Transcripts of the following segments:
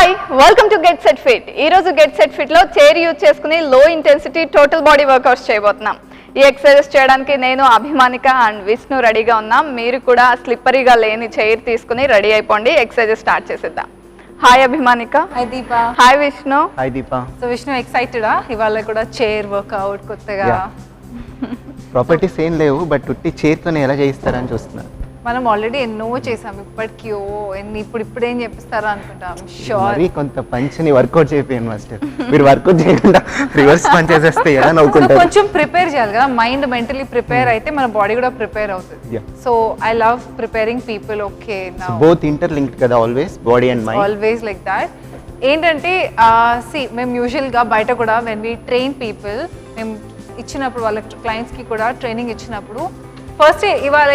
Hi welcome to get set fit. ఈ రోజు get set fit లో చైర్ యూజ్ చేసుకుని లో ఇంటెన్సిటీ టోటల్ బాడీ వర్కౌట్స్ చేయబోతున్నాం. ఈ ఎక్సర్సైజ్ చేయడానికి నేను అభిమానిక అండ్ విష్ణు రెడీగా ఉన్నాం. మీరు కూడా స్లిప్పరీగా లేని చైర్ తీసుకుని రెడీ అయిపోండి. ఎక్సర్సైజ్ స్టార్ట్ చేసేద్దాం. హాయ్ అభిమానిక. హాయ్ దీప. హాయ్ విష్ణు. హాయ్ దీప. సో విష్ణు ఎక్సైటెడా ఇవాళ కూడా చైర్ వర్కౌట్ కొత్తగా? ప్రాపర్టీస్ ఏం లేవు, బట్ ఉట్టి చైర్తోనే ఎలా చేయిస్తారని చూస్తున్నాను. మనం ఆల్రెడీ ఎన్నో చేసాం ఇప్పటికీ. ఇప్పుడు ఏం చెప్పిస్తారా అనుకుంటాం. మరి కొంత పంచ్ని వర్కౌట్ చేయండి ఫస్ట్. మీరు వర్కౌట్ చేయకుండా రివర్స్ పంచ్ చేసేస్తే ఎలా నవ్వుకుంటారు? కొంచెం ప్రిపేర్ చేయాలి కదా, మైండ్ మెంటలీ ప్రిపేర్ అయితే మన బాడీ కూడా ప్రిపేర్ అవుతుంది. So I love preparing people. Okay, both interlinked కదా, always body and mind, always like that. ఏంటంటే మేము యూజువల్గా బయట కూడా వెన్ వీ ట్రైన్ పీపుల్, మేము ఇచ్చినప్పుడు వాళ్ళ క్లయింట్స్కి కూడా ట్రైనింగ్ ఇచ్చినప్పుడు ఫస్ట్ ఇవాళ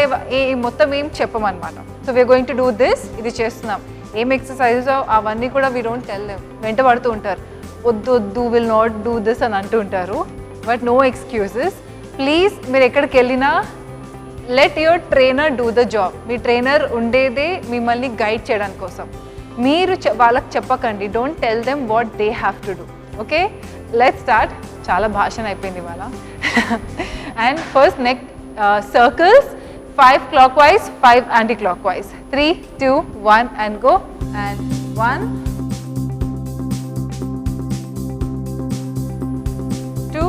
మొత్తం ఏం చెప్పమన్నమాట. So we're going to do this, ఇది చేస్తున్నాం, ఏం ఎక్సర్సైజెస్ అవన్నీ కూడా వీ డోంట్ టెల్ దెమ్. వెంట పడుతూ ఉంటారు, వద్దు విల్ నాట్ డూ దిస్ అని అంటూ ఉంటారు. But no excuses please. మీరు ఎక్కడికి వెళ్ళినా let your trainer do the job. మీ ట్రైనర్ ఉండేదే మిమ్మల్ని గైడ్ చేయడానికి కోసం. మీరు వాళ్ళకి చెప్పకండి. Don't tell them what they have to do. Okay, let's start. చాలా భాషణ అయిపోయింది ఇవాళ. And first neck circles, 5 clockwise, 5 anti-clockwise. 3, 2, 1 and go. And 1, 2,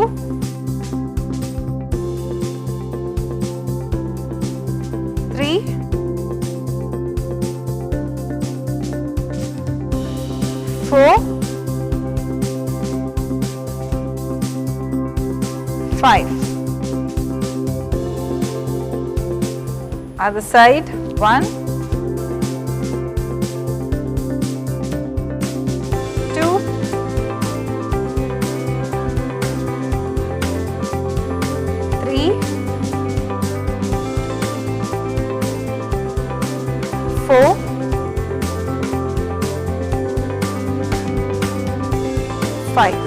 3, 4, 5. Other side, 1, 2, 3, 4, 5.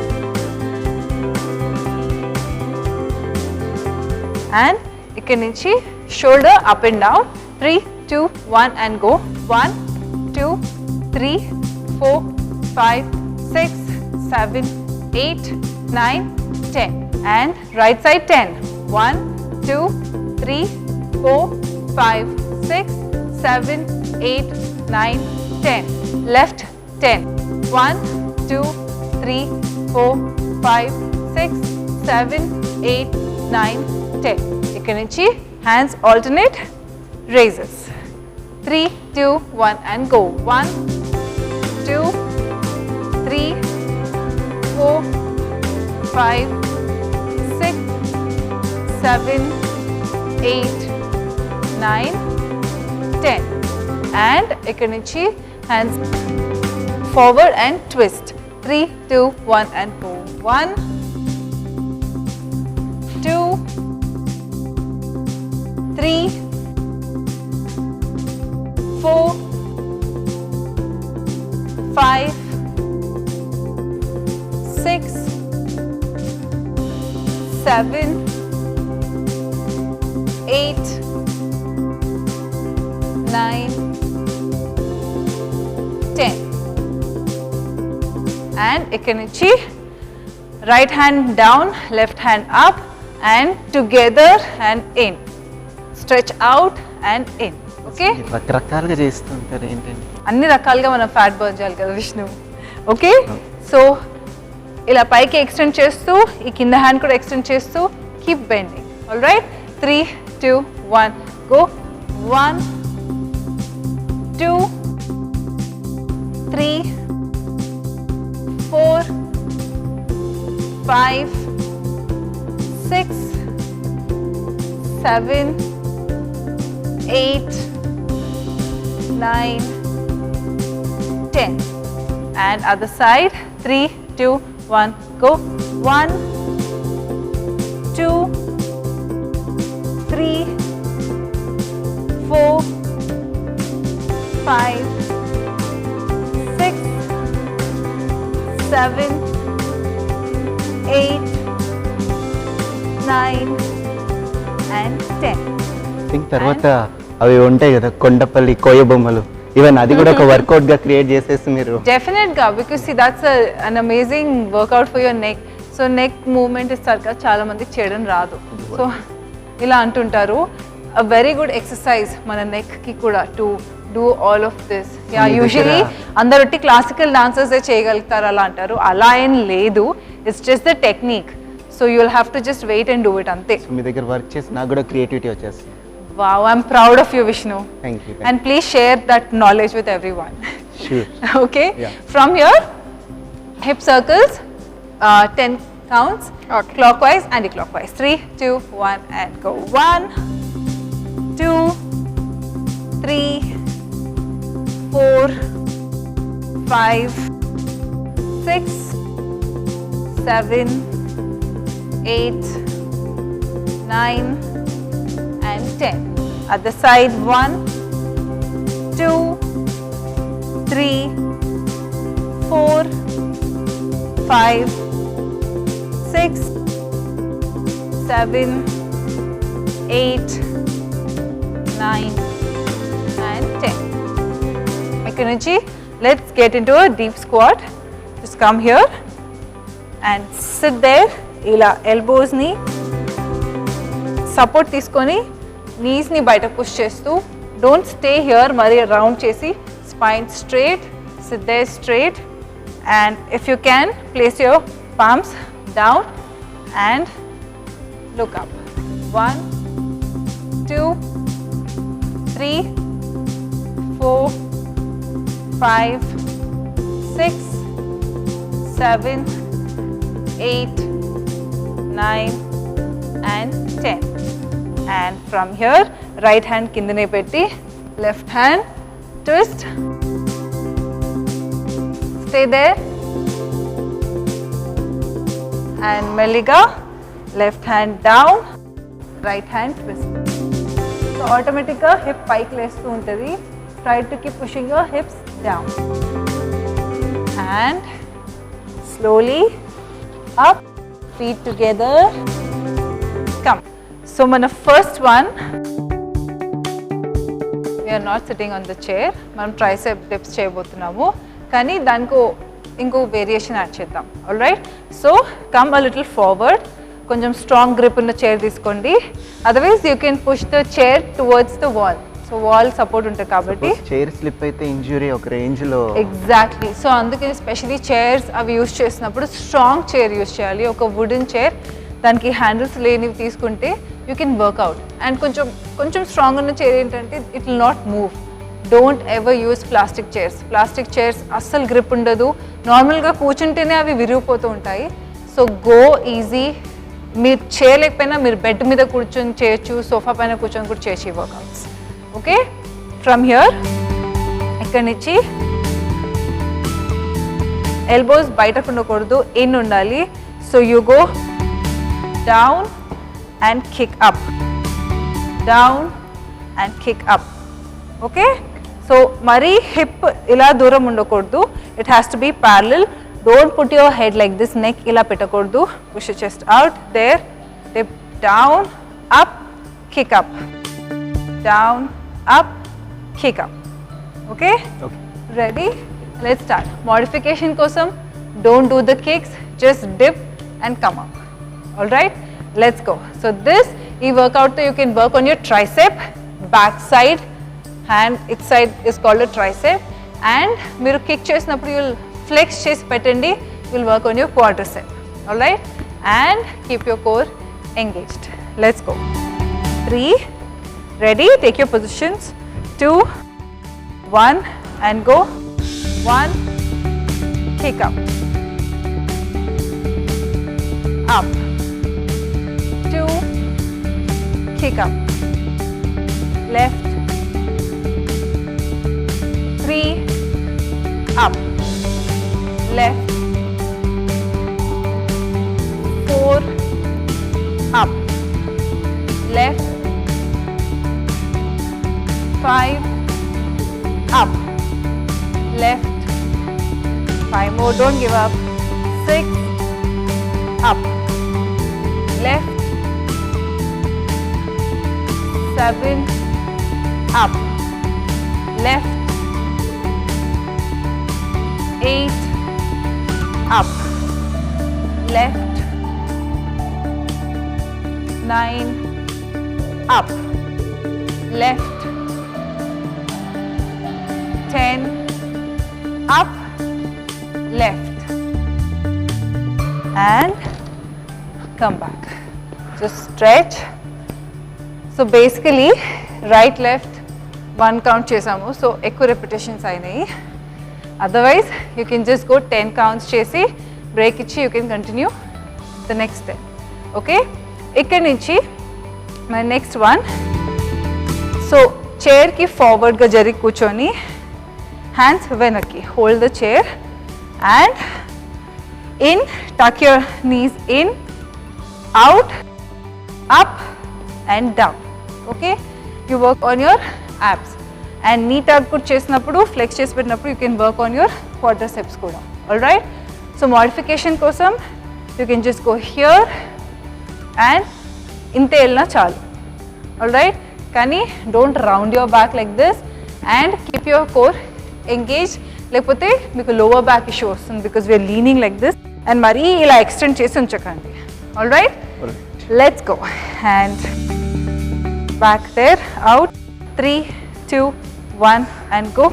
And ikkadi nunchi shoulder up and down. 3, 2, 1 and go. 1, 2, 3, 4, 5, 6, 7, 8, 9, 10. And right side 10. 1, 2, 3, 4, 5, 6, 7, 8, 9, 10. Left 10. 1, 2, 3, 4, 5, 6, 7, 8, 9, 10. ikkadi nunchi hands alternate, raises. 3, 2, 1 and go. 1, 2, 3, 4, 5, 6, 7, 8, 9, 10. And ikkadi nunchi hands forward and twist. 3, 2, 1 and go. 1, 2, 3, 4, 5, 6, 7, 8, 9, 10. And ikkadi nunchi right hand down, left hand up and together and in. Stretch out and in. Okay, రకరకాలుగా చేస్తుంటారు ఏంటంటే అన్ని రకాలుగా మనం fat burn చేయాలి కదా Vishnu. Okay, so ఇలా పైకి ఎక్స్టెండ్ చేస్తూ ఈ కింద హ్యాండ్ కూడా ఎక్స్టెండ్ చేస్తూ keep bending. All right, 3, 2, 1 go. 1, 2, 3, 4, 5, 6, 7, 8, 9, 10. And other side, 3, 2, 1 go. 1, 2, 3, 4, 5, 6, 7, 8, 9 and 10. Think తర్వాత అవి ఉంటాయి కదా కొండపల్లి కోయ బొమ్మలు, ఈవెన్ అది కూడా ఒక వర్కౌట్ గా క్రియేట్ చేసేసి మీరు డెఫినెట్గా because see that's an amazing workout for your neck. So neck movement ఇస్తారు కదా, చాలా మందికి చేయడం రాదు. సో ఇలా అంటుంటారు. అ వెరీ గుడ్ ఎక్సర్సైజ్ మన నెక్కి కూడా to do all of this. Yeah, usually అందరొట్టి క్లాసికల్ డాన్సర్స్ చేయగలుగుతారు అలా అంటారు. అలా ఏం లేదు, it's just the technique. So you will have to just wait and do it అంతే. మీ దగ్గర వర్క్ చేసి నాకు కూడా క్రియేటివిటీ వచ్చేస్తుంది. Wow, I'm proud of you, Vishnu. Thank you. And please share that knowledge with everyone. Sure. Okay? Yeah. From here, hip circles, 10 counts, Okay. clockwise, anti-clockwise. 3, 2, 1, and go. 1, 2, 3, 4, 5, 6, 7, 8, 9, and 10. At the side, 1, 2, 3, 4, 5, 6, 7, 8, 9, and 10. Ekanachi, let's get into a deep squat. Just come here and sit there. Ila elbows ni support తీసుకొని knees ని బయట push చేస్తూ, don't stay here, మరి round చేసి spine straight, sit there straight, and if you can place your palms down and look up. 1, 2, 3, 4, 5, 6, 7, 8, 9, and 10. And from here, right hand kindane petti, left hand twist, stay there, and meliga left hand down, right hand twist. So automatically hip pike lestu untadi. Try to keep pushing your hips down and slowly up, feet together, come. So మన first one, we are not sitting on the chair, మనం tricep dips చేయబోతున్నాము, కానీ దానికి ఇంకో variation add చేద్దాం. All right, so come a little forward, కొంచెం strong grip ఉన్న chair తీసుకోండి. Otherwise you can push the chair towards the wall. So wall support ఉంటుంది కాబట్టి చైర్ స్లిప్ అయితే ఇంజురీ ఒక రేంజ్ లో. ఎగ్జాక్ట్లీ. సో అందుకని స్పెషలీ చైర్స్ అవి యూస్ చేసినప్పుడు స్ట్రాంగ్ చైర్ యూస్ చేయాలి. ఒక వుడెన్ చైర్, దానికి హ్యాండిల్స్ లేనివి తీసుకుంటే యూ కెన్ వర్క్అవుట్. అండ్ కొంచెం స్ట్రాంగ్ ఉన్న చైర్ ఏంటంటే it will not move. Don't ever use plastic chairs. Plastic chairs అస్సలు గ్రిప్ ఉండదు, నార్మల్గా కూర్చుంటేనే అవి విరిగిపోతూ ఉంటాయి. So go easy. మీరు చేయలేకపోయినా మీరు బెడ్ మీద కూర్చొని చేయొచ్చు, సోఫా పైన కూర్చొని కూడా చేసి వర్క్అవుట్స్. ఓకే, ఫ్రమ్ హియర్ ఇక్కడి నుంచి ఎల్బోస్ బయటకు ఉండకూడదు, ఇన్ ఉండాలి. So you go down and kick up, down and kick up. Okay, so mari hip ila dooram undakodu, it has to be parallel. Don't put your head like this, neck ila petakodu. Push your chest out, there, dip down, up, kick up, down, up, kick up. Okay, ready? Let's start. Modification kosam, don't do the kicks, just dip and come up. All right, let's go. So this workout you can work on your tricep, back side, hand each side is called a tricep, and మీరు kick చేసినప్పుడు you will flex చేసి పెట్టండి, you will work on your quadricep. All right, and keep your core engaged. Let's go. 3, ready, take your positions. 2, 1 and go. 1, kick up, up, 2, kick up, left, 3, up, left, 4, up, left, 5, up, left, 5 more, don't give up, 6, up, left, 7, up, left, 8, up, left, 9, up, left, 10, up, left, and come back. Just stretch. So basically right left one count చేసాము, so ఎక్కువ repetitions అయినాయి. Otherwise you can just go 10 counts చేసి break ఇచ్చి you can continue the next 10. Okay, ఇక్కడ నుంచి my next one. So చైర్కి ఫార్వర్డ్గా జరిగి కూర్చొని hands వెనక్కి, hold the chair and in, tuck your knees in, out, up and down. Okay, you work on your abs and knee tug కూడా చేసినప్పుడు flex చేసి పెట్టినప్పుడు you can work on your quadriceps కూడా. All right, so modification కోసం you can just go here and ఇంతే వెళ్ళినా చాలు. All right, కానీ don't round your back like this and keep your core engaged, లేకపోతే మీకు లోవర్ బ్యాక్ ఇష్యూ వస్తుంది because we're leaning like this and మరీ ఇలా ఎక్స్టెండ్ చేసి ఉంచకండి. All right, let's go. And back there, out, 3, 2, 1 and go.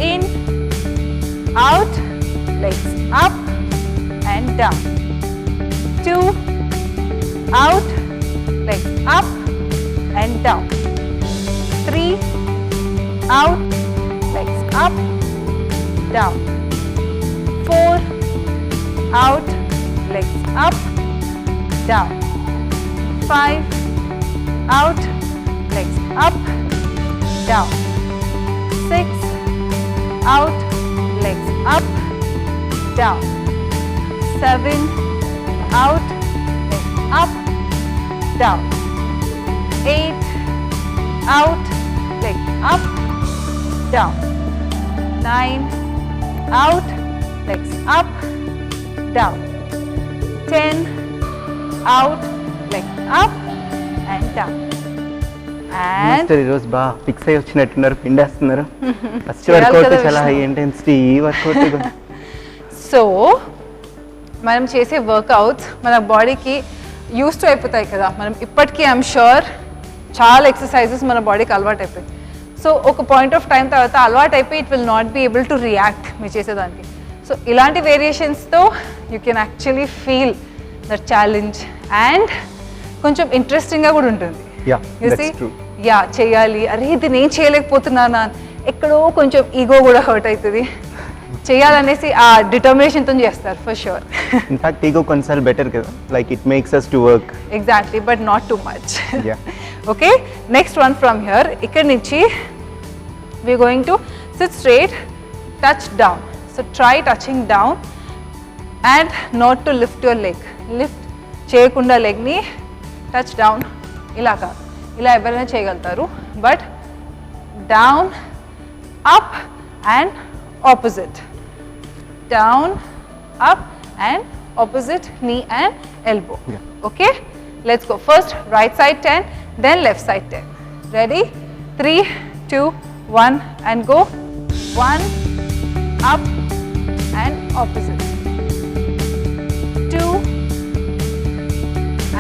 In, out, legs up and down. 2, out, legs up and down. 3, out, legs up, down. 4, out, legs up, down. 5, out, legs up, down. 6, out, legs up, down. 7, out, legs up, down. 8, out, legs up, down. 9, out, legs up, down. 10, out, legs up and down. And ఈరోజు బాగా fix అయ్యి వచ్చినట్టున్నారు, పిండేస్తున్నారు. First work out చాలా high intensity work out. So మనం చేసే workouts మన బాడీకి use to అయిపోతాయి కదా. మనం ఇప్పటికీ ఐఎమ్ షూర్ చాలా ఎక్సర్సైజెస్ మన బాడీకి అలవాటు అయిపోయి. సో ఒక పాయింట్ ఆఫ్ టైం తర్వాత అలవాటు అయిపోయి it will not be able to react మీరు చేసేదానికి. సో ఇలాంటి వేరియేషన్స్తో you can actually feel that challenge and కొంచెం ఇంట్రెస్టింగ్గా కూడా ఉంటుంది. యా చేయాలి, అరే ఇది నేను చేయలేకపోతున్నానా, ఎక్కడో కొంచెం ఈగో కూడా హర్ట్ అవుతుంది. చేయాలనేసి ఆ డిటర్మినేషన్తో చేస్తారు ఫర్ షూర్. ఇన్ఫాక్ట్ ఈగో కొన్నిసార్లు బెటర్ కదా, like it makes us to work. Exactly, but not too much. Okay, next one from here. ఇక్కడ నుంచి we're going to sit straight, touch down. So try touching down and not to lift your leg. Lift చేయకుండా leg ni touch down ఇలా కాదు, ఇలా ఎవరైనా చేయగలుగుతారు. But down, up and opposite. Down, up and opposite knee and elbow. Okay, let's go. First right side 10, then left side 10. Ready? 3, 2, 1 and go. 1, up and opposite. 2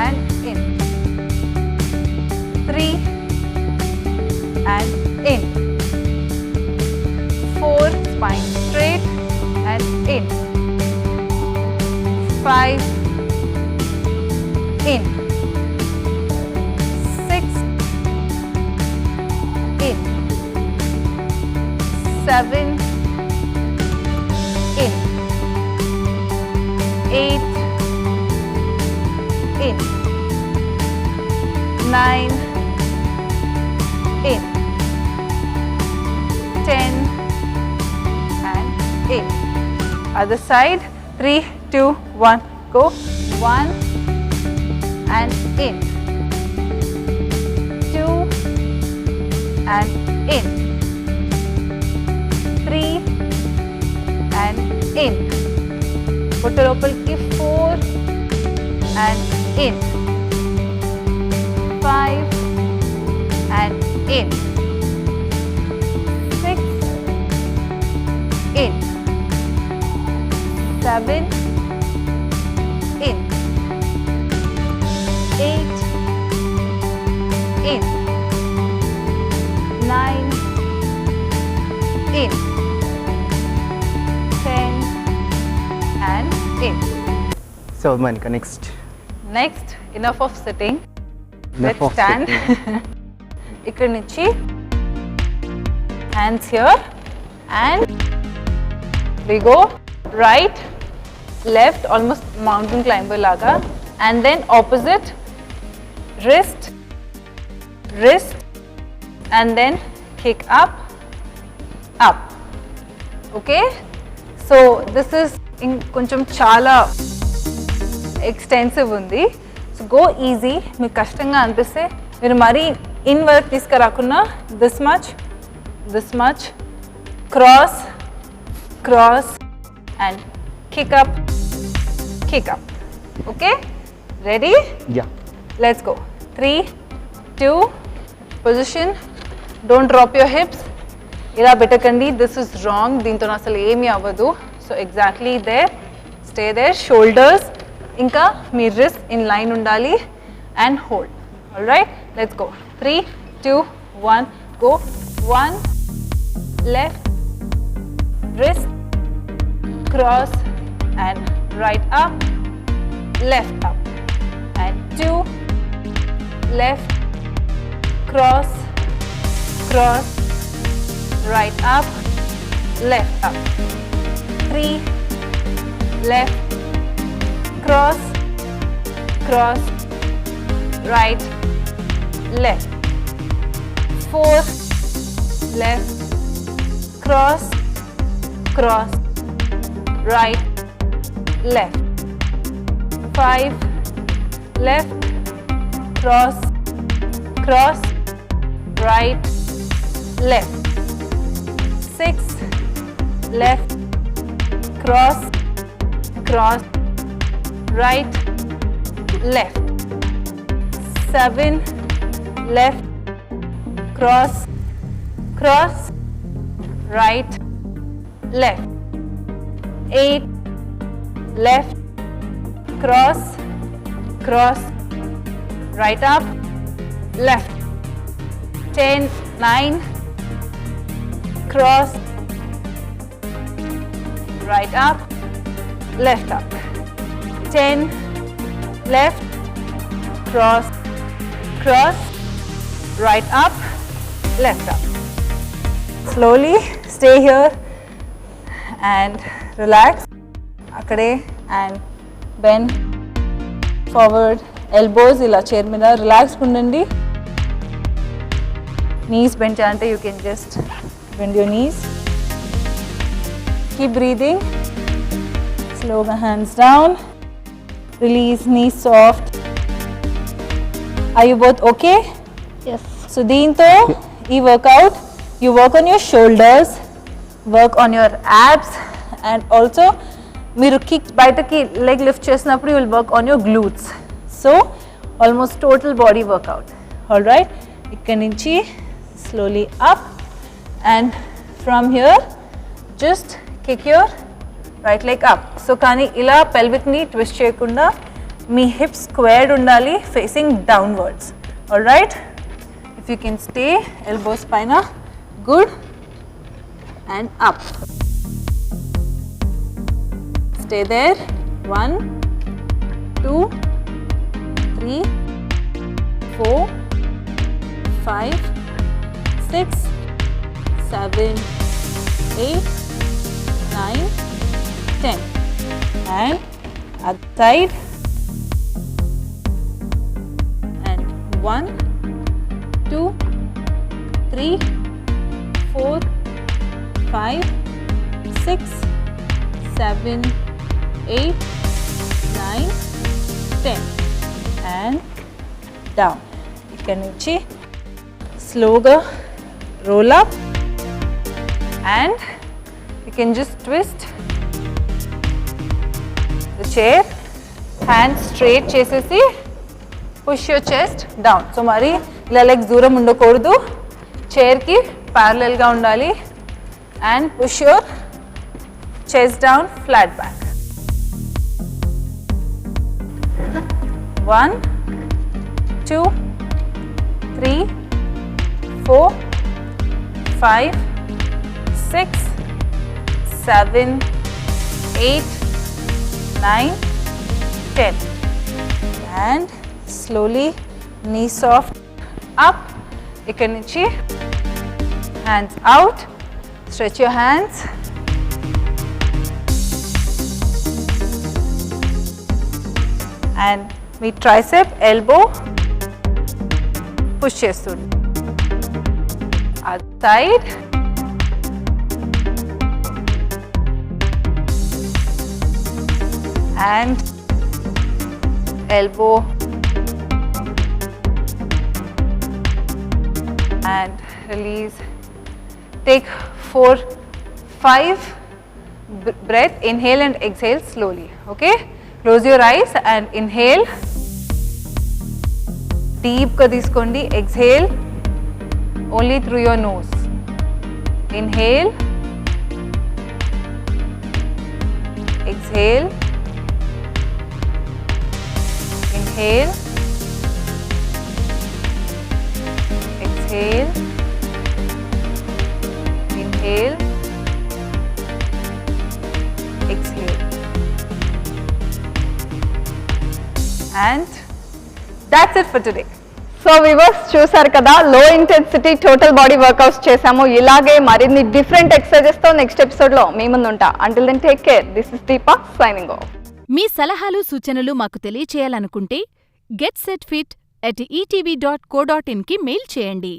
and in. 3 and in. 4, spine straight and in. 5, in. 6, in. 7, in. 8, in. 9, in. 10 and in. Other side. 3, 2, 1, go. 1 and in. 2 and in. 3 and in. Put your loopalki. 4 and in. 5 and in. 6 in. 7, in, 8, in, 9, in, 10, and in. So Monica, next. Next, enough of sitting. Enough Let's of stand. sitting. ఇక్కడ నుంచి hands here and we go right, left, almost mountain climber laga, and then opposite, wrist, wrist, and then kick up, up. Okay, so this is కొంచెం చాలా extensive ఉంది. So go easy. మీకు కష్టంగా అనిపిస్తే మీరు మరీ ఇన్ వర్క్ తీసుకురాకుండా this much cross cross and kick up. Okay, ready? Yeah. Let's go. 3, 2, position. Don't drop your hips. ఇలా పెట్టకండి, దిస్ ఇస్ రాంగ్. దీంతో అసలు ఏమీ అవ్వదు. So exactly there, stay there. Shoulders ఇంకా మీ రిస్ట్ ఇన్ లైన్ ఉండాలి and hold. All right, let's go. 3, 2, 1, go. 1, left, wrist, cross and right up, left up, and 2, left, cross, cross, right up, left up, 3, left, cross, cross, right, left, 4, left, cross, cross, right, left, 5, left, cross, cross, right, left, 6, left, cross, cross, right, left, 7, left, cross, cross, right, left, 8, left, cross, cross, right up, left, 10, 9, cross, right up, left up, 10, left, cross, cross, right up, left up. Slowly stay here and relax. Akade and bend forward, elbows ila chair mida relax undandi. Knees bend chante you can just bend your knees. Keep breathing. Slow the hands down. Release, knees soft. Are you both okay? Yes. So దీంతో ఈ workout, you work on your shoulders, work on your abs, and also మీరు kick బయటకి leg lift చేసినప్పుడు you will work on your glutes. So almost total body workout. All right, ఇక్కడ నుంచి slowly up and from here just kick your right leg up. So కానీ ఇలా pelvic ని twist చేయకుండా మీ hips squared ఉండాలి, facing downwards. All right, if you can stay elbows paina, good, and up. Stay there. 1, 2, 3, 4, 5, 6, 7, 8, 9, 10. And other side. And 1, 2, 3, 4, 5, 6, 7, 8, 9, 10. And down. ఇక్కడ నుంచి slowగా roll up and you can just twist the chair, hands straight చేసేసి push your chest down. So మరి ఇలా legs దూరం ఉండకూడదు, చైర్కి ప్యారలల్గా ఉండాలి and push your chest down, flat back. 1, 2, 3, 4, 5, 6, 7, 8, 9, 10. And slowly knee soft up. Ikkadi nunchi hands out. Stretch your hands. And me tricep, elbow push చేస్తుంది. Outside. And elbow and release. Take 4, 5 breath. Inhale and exhale slowly. Okay, close your eyes and inhale. Deep ka తీసుకోండి. Exhale only through your nose. Inhale, exhale, inhale, exhale, inhale, exhale. And that's it for today. So viewers చూసారు కదా, లో intensity total body workouts చేసాము. ఇలాగే మరిన్ని different ఎక్సర్సైజెస్తో next ఎపిసోడ్లో మీ ముందు ఉంటా. Until then take care. This is Deepa signing off. మీ సలహాలు సూచనలు మాకు తెలియచేయాలనుకుంటే getsetfit@etv.co.in కి మెయిల్ చేయండి.